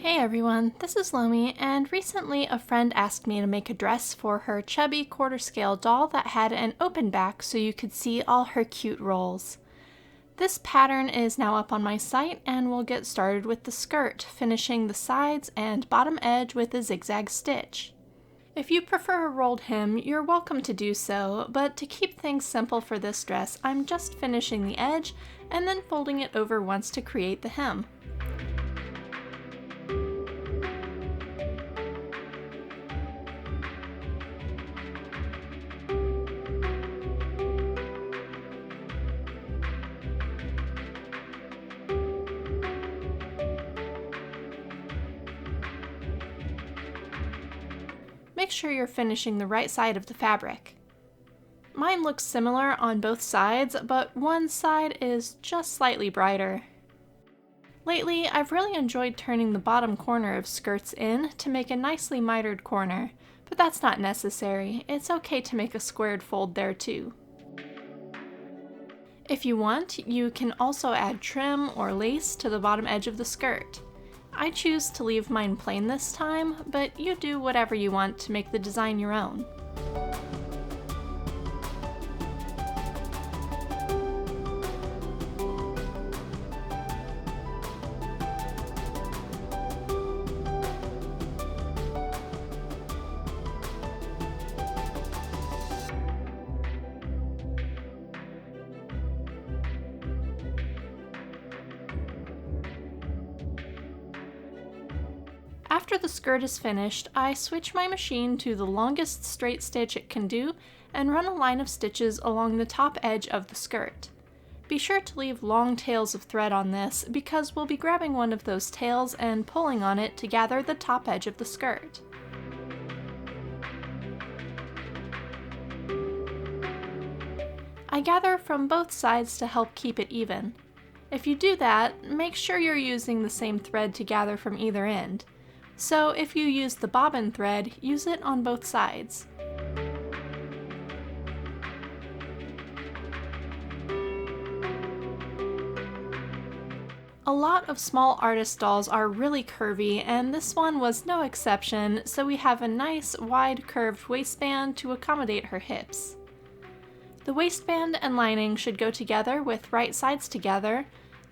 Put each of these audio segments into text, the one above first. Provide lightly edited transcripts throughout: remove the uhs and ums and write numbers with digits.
Hey everyone, this is Lomi, and recently a friend asked me to make a dress for her chubby quarter scale doll that had an open back so you could see all her cute rolls. This pattern is now up on my site, and we'll get started with the skirt, finishing the sides and bottom edge with a zigzag stitch. If you prefer a rolled hem, you're welcome to do so, but to keep things simple for this dress, I'm just finishing the edge and then folding it over once to create the hem. Make sure you're finishing the right side of the fabric. Mine looks similar on both sides, but one side is just slightly brighter. Lately, I've really enjoyed turning the bottom corner of skirts in to make a nicely mitered corner, but that's not necessary. It's okay to make a squared fold there too. If you want, you can also add trim or lace to the bottom edge of the skirt. I choose to leave mine plain this time, but you do whatever you want to make the design your own. After the skirt is finished, I switch my machine to the longest straight stitch it can do and run a line of stitches along the top edge of the skirt. Be sure to leave long tails of thread on this because we'll be grabbing one of those tails and pulling on it to gather the top edge of the skirt. I gather from both sides to help keep it even. If you do that, make sure you're using the same thread to gather from either end. So if you use the bobbin thread, use it on both sides. A lot of small artist dolls are really curvy, and this one was no exception, so we have a nice wide curved waistband to accommodate her hips. The waistband and lining should go together with right sides together,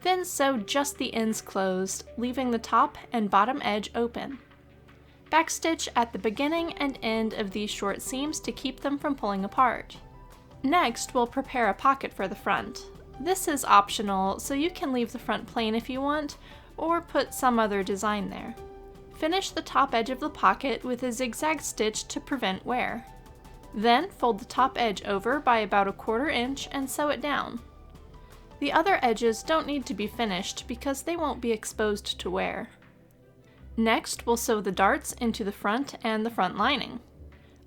then sew just the ends closed, leaving the top and bottom edge open. Backstitch at the beginning and end of these short seams to keep them from pulling apart. Next, we'll prepare a pocket for the front. This is optional, so you can leave the front plain if you want, or put some other design there. Finish the top edge of the pocket with a zigzag stitch to prevent wear. Then fold the top edge over by about 1/4 inch and sew it down. The other edges don't need to be finished because they won't be exposed to wear. Next, we'll sew the darts into the front and the front lining.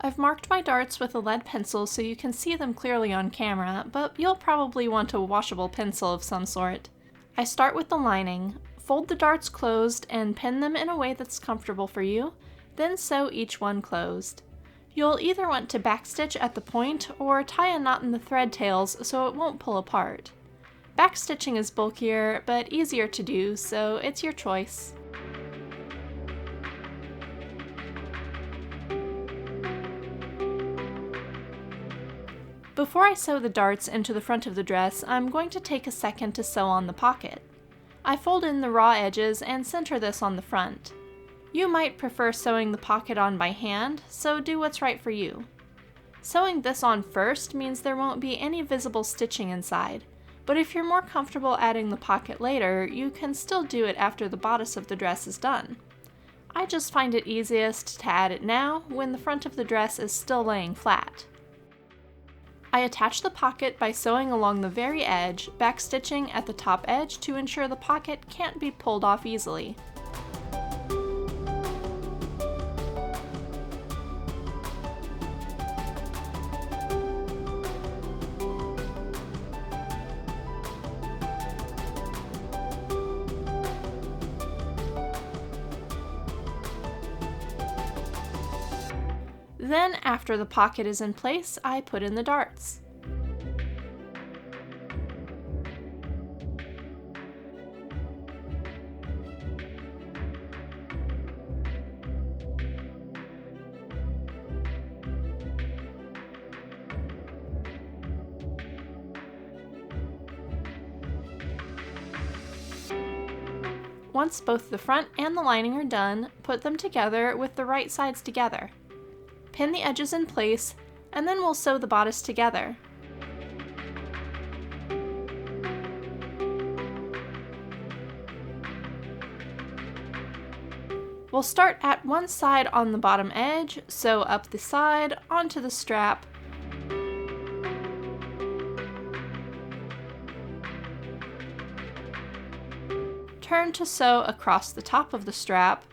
I've marked my darts with a lead pencil so you can see them clearly on camera, but you'll probably want a washable pencil of some sort. I start with the lining, fold the darts closed and pin them in a way that's comfortable for you, then sew each one closed. You'll either want to backstitch at the point or tie a knot in the thread tails so it won't pull apart. Backstitching is bulkier, but easier to do, so it's your choice. Before I sew the darts into the front of the dress, I'm going to take a second to sew on the pocket. I fold in the raw edges and center this on the front. You might prefer sewing the pocket on by hand, so do what's right for you. Sewing this on first means there won't be any visible stitching inside, but if you're more comfortable adding the pocket later, you can still do it after the bodice of the dress is done. I just find it easiest to add it now when the front of the dress is still laying flat. I attach the pocket by sewing along the very edge, backstitching at the top edge to ensure the pocket can't be pulled off easily. Then, after the pocket is in place, I put in the darts. Once both the front and the lining are done, put them together with the right sides together. Pin the edges in place, and then we'll sew the bodice together. We'll start at one side on the bottom edge, sew up the side onto the strap, turn to sew across the top of the strap,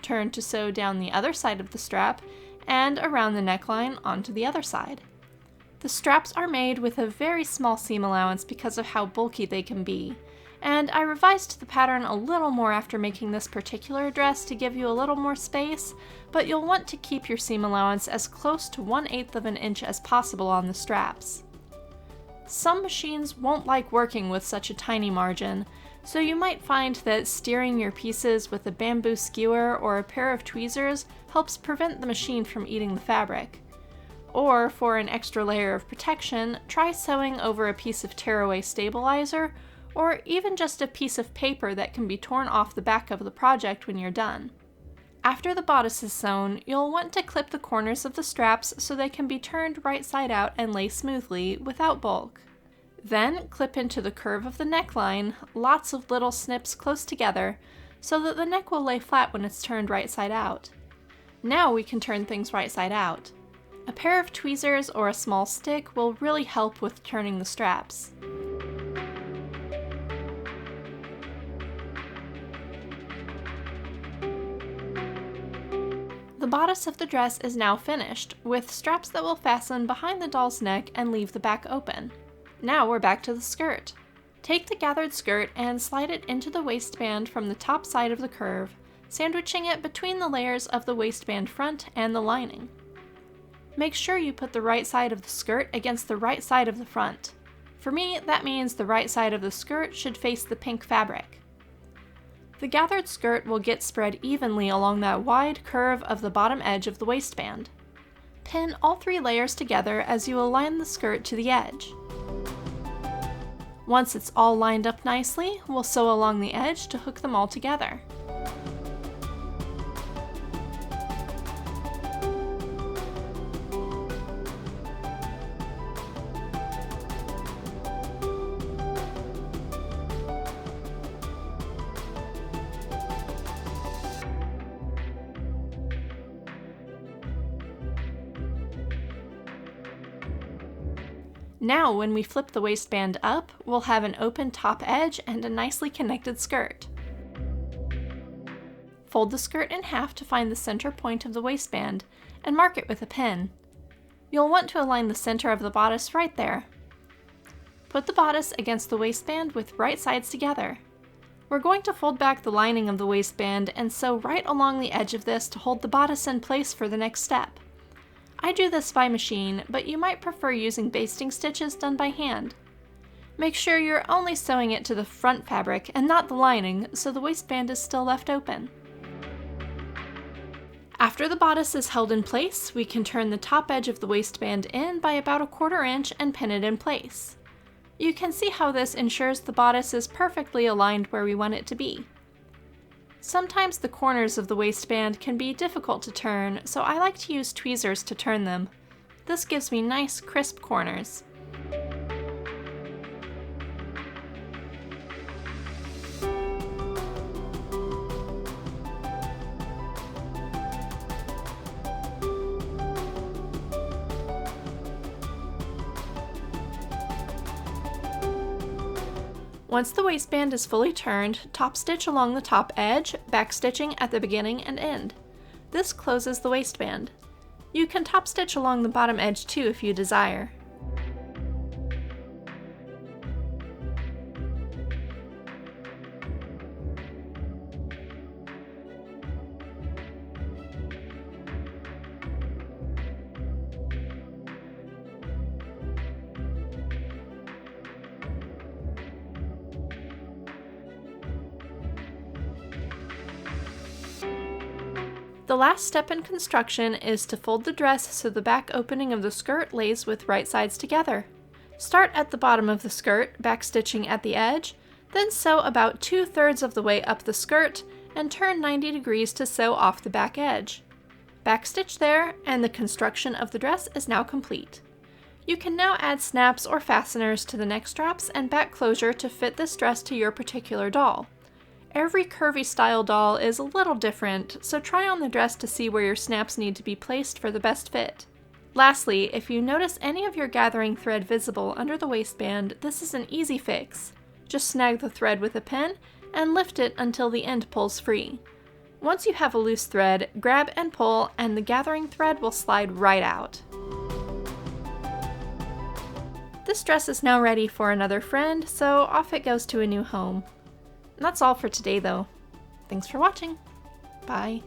turn to sew down the other side of the strap, and around the neckline onto the other side. The straps are made with a very small seam allowance because of how bulky they can be, and I revised the pattern a little more after making this particular dress to give you a little more space, but you'll want to keep your seam allowance as close to 1/8 of an inch as possible on the straps. Some machines won't like working with such a tiny margin, so you might find that steering your pieces with a bamboo skewer or a pair of tweezers helps prevent the machine from eating the fabric. Or, for an extra layer of protection, try sewing over a piece of tearaway stabilizer, or even just a piece of paper that can be torn off the back of the project when you're done. After the bodice is sewn, you'll want to clip the corners of the straps so they can be turned right side out and lay smoothly, without bulk. Then clip into the curve of the neckline, lots of little snips close together, so that the neck will lay flat when it's turned right side out. Now we can turn things right side out. A pair of tweezers or a small stick will really help with turning the straps. The bodice of the dress is now finished, with straps that will fasten behind the doll's neck and leave the back open. Now we're back to the skirt. Take the gathered skirt and slide it into the waistband from the top side of the curve, sandwiching it between the layers of the waistband front and the lining. Make sure you put the right side of the skirt against the right side of the front. For me, that means the right side of the skirt should face the pink fabric. The gathered skirt will get spread evenly along that wide curve of the bottom edge of the waistband. Pin all 3 layers together as you align the skirt to the edge. Once it's all lined up nicely, we'll sew along the edge to hook them all together. Now, when we flip the waistband up, we'll have an open top edge and a nicely connected skirt. Fold the skirt in half to find the center point of the waistband and mark it with a pin. You'll want to align the center of the bodice right there. Put the bodice against the waistband with right sides together. We're going to fold back the lining of the waistband and sew right along the edge of this to hold the bodice in place for the next step. I do this by machine, but you might prefer using basting stitches done by hand. Make sure you're only sewing it to the front fabric and not the lining, so the waistband is still left open. After the bodice is held in place, we can turn the top edge of the waistband in by about 1/4 inch and pin it in place. You can see how this ensures the bodice is perfectly aligned where we want it to be. Sometimes the corners of the waistband can be difficult to turn, so I like to use tweezers to turn them. This gives me nice, crisp corners. Once the waistband is fully turned, top stitch along the top edge, back stitching at the beginning and end. This closes the waistband. You can top stitch along the bottom edge too if you desire. The last step in construction is to fold the dress so the back opening of the skirt lays with right sides together. Start at the bottom of the skirt, back stitching at the edge, Then sew about 2/3 of the way up the skirt and turn 90 degrees to sew off the back edge. Backstitch there, and the construction of the dress is now complete. You can now add snaps or fasteners to the neck straps and back closure to fit this dress to your particular doll. Every curvy style doll is a little different, so try on the dress to see where your snaps need to be placed for the best fit. Lastly, if you notice any of your gathering thread visible under the waistband, this is an easy fix. Just snag the thread with a pin and lift it until the end pulls free. Once you have a loose thread, grab and pull, and the gathering thread will slide right out. This dress is now ready for another friend, so off it goes to a new home. And that's all for today though. Thanks for watching. Bye.